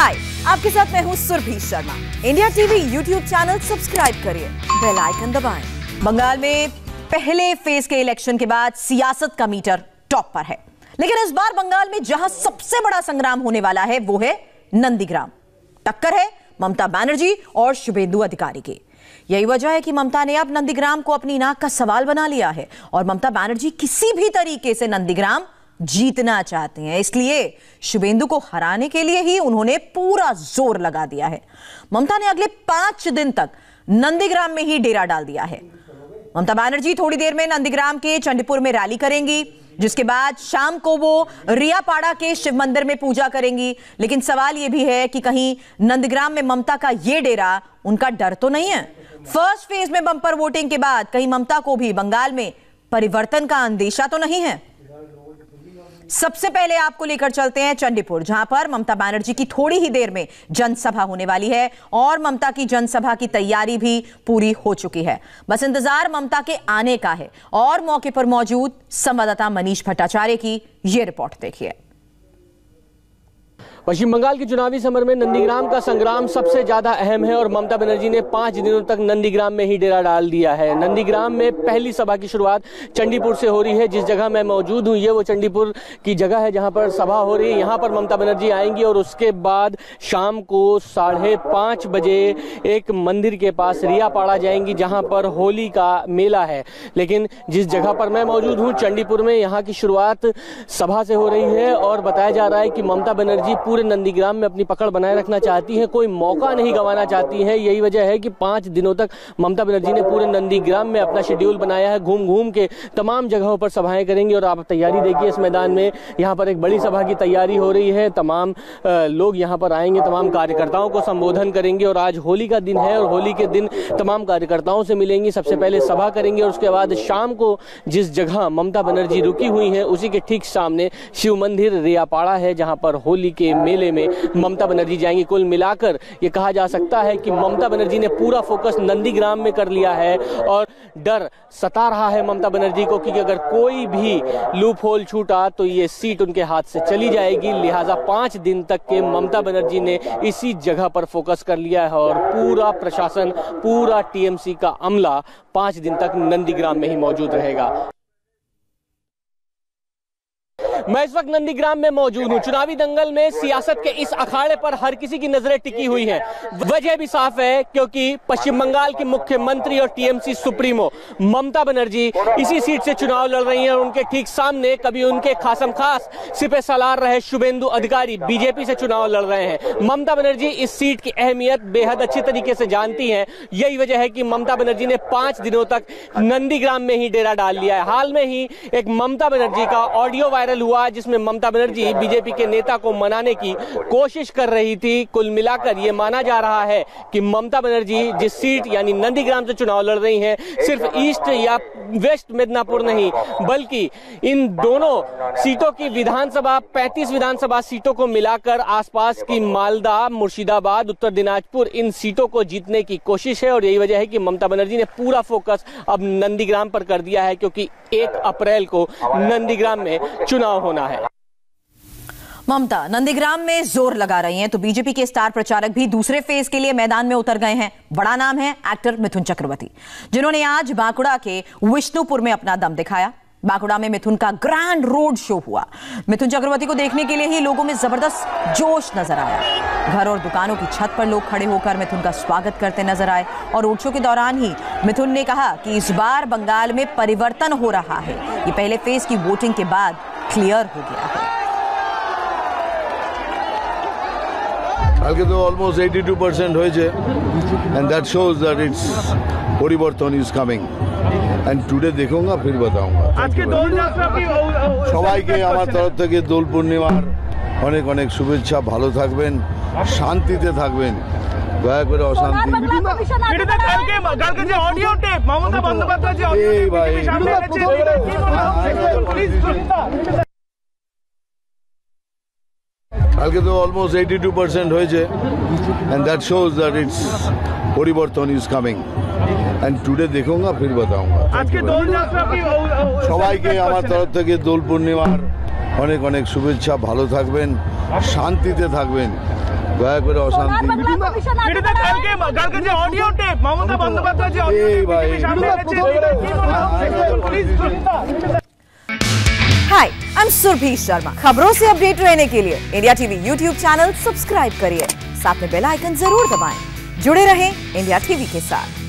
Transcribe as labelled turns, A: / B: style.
A: हाय, आपके साथ मैं हूं Surabhi Sharma. India TV YouTube channel subscribe करिए, बेल आइकन दबाएं। बंगाल में पहले फेज के इलेक्शन के बाद सियासत का मीटर टॉप पर है, लेकिन इस बार बंगाल में जहां सबसे बड़ा संग्राम होने वाला है वो है नंदीग्राम। टक्कर है ममता बनर्जी और शुभेंदु अधिकारी की। यही वजह है कि ममता ने अब नंदीग्राम को अपनी नाक का सवाल बना लिया है और ममता बनर्जी किसी भी तरीके से नंदीग्राम जीतना चाहते हैं। इसलिए शुभेंदु को हराने के लिए ही उन्होंने पूरा जोर लगा दिया है। ममता ने अगले 5 दिन तक नंदीग्राम में ही डेरा डाल दिया है। ममता बनर्जी थोड़ी देर में नंदीग्राम के चंडीपुर में रैली करेंगी, जिसके बाद शाम को वो रियापाड़ा के शिव मंदिर में पूजा करेंगी। लेकिन सवाल यह भी है कि कहीं नंदीग्राम में ममता का यह डेरा उनका डर तो नहीं है। फर्स्ट फेज में बंपर वोटिंग के बाद कहीं ममता को भी बंगाल में परिवर्तन का अंदेशा तो नहीं है। सबसे पहले आपको लेकर चलते हैं चंडीपुर, जहां पर ममता बनर्जी की थोड़ी ही देर में जनसभा होने वाली है और ममता की जनसभा की तैयारी भी पूरी हो चुकी है। बस इंतजार ममता के आने का है। और मौके पर मौजूद संवाददाता मनीष भट्टाचार्य की यह रिपोर्ट देखिए।
B: पश्चिम बंगाल के चुनावी समर में नंदीग्राम का संग्राम सबसे ज्यादा अहम है और ममता बनर्जी ने 5 दिनों तक नंदीग्राम में ही डेरा डाल दिया है। नंदीग्राम में पहली सभा की शुरुआत चंडीपुर से हो रही है। जिस जगह मैं मौजूद हूं, ये वो चंडीपुर की जगह है जहां पर सभा हो रही है। यहां पर ममता बनर्जी आएंगी और उसके बाद शाम को 5:30 बजे एक मंदिर के पास रियापाड़ा जाएंगी, जहां पर होली का मेला है। लेकिन जिस जगह पर मैं मौजूद हूं चंडीपुर में, यहाँ की शुरुआत सभा से हो रही है और बताया जा रहा है कि ममता बनर्जी पूरे नंदीग्राम में अपनी पकड़ बनाए रखना चाहती हैं, कोई मौका नहीं गंवाना चाहती हैं। यही वजह है कि 5 दिनों तक ममता बनर्जी ने पूरे नंदीग्राम में अपना शेड्यूल बनाया है। घूम घूम के तमाम जगहों पर सभाएं करेंगी और आप तैयारी देखिए इस मैदान में। यहाँ पर एक बड़ी सभा की तैयारी हो रही है। तमाम लोग यहाँ पर आएंगे, तमाम कार्यकर्ताओं को संबोधन करेंगे और आज होली का दिन है और होली के दिन तमाम कार्यकर्ताओं से मिलेंगी। सबसे पहले सभा करेंगे और उसके बाद शाम को जिस जगह ममता बनर्जी रुकी हुई है उसी के ठीक सामने शिव मंदिर रियापाड़ा है, जहाँ पर होली के मेले में ममता बनर्जी जाएंगी। कुल मिलाकर ये कहा जा सकता है कि ममता बनर्जी ने पूरा फोकस नंदीग्राम में कर लिया है और डर सता रहा है ममता बनर्जी को कि अगर कोई भी लूप होल छूटा तो ये सीट उनके हाथ से चली जाएगी। लिहाजा 5 दिन तक के ममता बनर्जी ने इसी जगह पर फोकस कर लिया है और पूरा प्रशासन, पूरा टीएमसी का अमला 5 दिन तक नंदीग्राम में ही मौजूद रहेगा। मैं इस वक्त नंदीग्राम में मौजूद हूं। चुनावी दंगल में सियासत के इस अखाड़े पर हर किसी की नजरें टिकी हुई हैं। वजह भी साफ है, क्योंकि पश्चिम बंगाल की मुख्यमंत्री और टीएमसी सुप्रीमो ममता बनर्जी इसी सीट से चुनाव लड़ रही हैं और उनके ठीक सामने कभी उनके खासम खास सिपह सालार रहे शुभेंदु अधिकारी बीजेपी से चुनाव लड़ रहे हैं। ममता बनर्जी इस सीट की अहमियत बेहद अच्छी तरीके से जानती हैं। यही वजह है कि ममता बनर्जी ने 5 दिनों तक नंदीग्राम में ही डेरा डाल लिया है। हाल में ही एक ममता बनर्जी का ऑडियो वायरल हुआ जिसमें ममता बनर्जी बीजेपी के नेता को मनाने की कोशिश कर रही थी। कुल मिलाकर यह माना जा रहा है कि ममता बनर्जी जिस सीट यानी नंदीग्राम से चुनाव लड़ रही हैं, सिर्फ ईस्ट या वेस्ट मिदनापुर नहीं बल्कि इन दोनों सीटों की विधानसभा 35 विधानसभा सीटों को मिलाकर आसपास की मालदा, मुर्शिदाबाद, उत्तर दिनाजपुर, इन सीटों को जीतने की कोशिश है। और यही वजह है कि ममता बनर्जी ने पूरा फोकस अब नंदीग्राम पर कर दिया है, क्योंकि 1 अप्रैल को नंदीग्राम में चुनाव होना है।
A: ममता नंदीग्राम में जोर लगा रही हैं तो बीजेपी के स्टार प्रचारक भी दूसरे फेज के लिए मैदान में उतर गए हैं। बड़ा नाम है एक्टर मिथुन चक्रवर्ती, जिन्होंने आज बांकुड़ा के विष्णुपुर में अपना दम दिखाया। बांकुड़ा में मिथुन का ग्रैंड रोड शो हुआ। मिथुन चक्रवर्ती को देखने के लिए ही लोगों में जबरदस्त जोश नजर आया। घर और दुकानों की छत पर लोग खड़े होकर मिथुन का स्वागत करते नजर आए और रोड शो के दौरान ही मिथुन ने कहा कि इस बार बंगाल में परिवर्तन हो रहा है। ये पहले फेज की वोटिंग के बाद क्लियर हो गया है।
C: কালকে তো অলমোস্ট 82% হয়েছে and that shows that it's পরিবর্তন is coming and today দেখুঙ্গা फिर बताऊंगा। আজকে দোল যাত্রা কি সবাইকে আমার তরফ থেকে দোল পূর্ণিমার অনেক অনেক শুভেচ্ছা। ভালো থাকবেন, শান্তিতে থাকবেন, দয়া করে অশান্তি। কালকে যে অডিও টেপ মমতা বন্দ্যোপাধ্যায় যে অডিও টেপ কালকে তো অলমোস্ট 82% হয়েছে and that shows that it's পরিবর্তন is coming and today দেখুঙ্গা फिर बताऊंगा। আজকে দোল যাত্রা কি সবাইকে আমার তরফ থেকে দোল পূর্ণিমার অনেক অনেক শুভেচ্ছা। ভালো থাকবেন, শান্তিতে থাকবেন, দয়া করে অশান্তি
D: কালকে যে অডিও টেপ মমতা বন্দ্যোপাধ্যায় যে অডিও
C: এই ভাই
A: हाय आई एम सुरभि शर्मा। खबरों से अपडेट रहने के लिए India TV YouTube channel subscribe करिए, साथ में बेल आइकन जरूर दबाएं। जुड़े रहें इंडिया टीवी के साथ।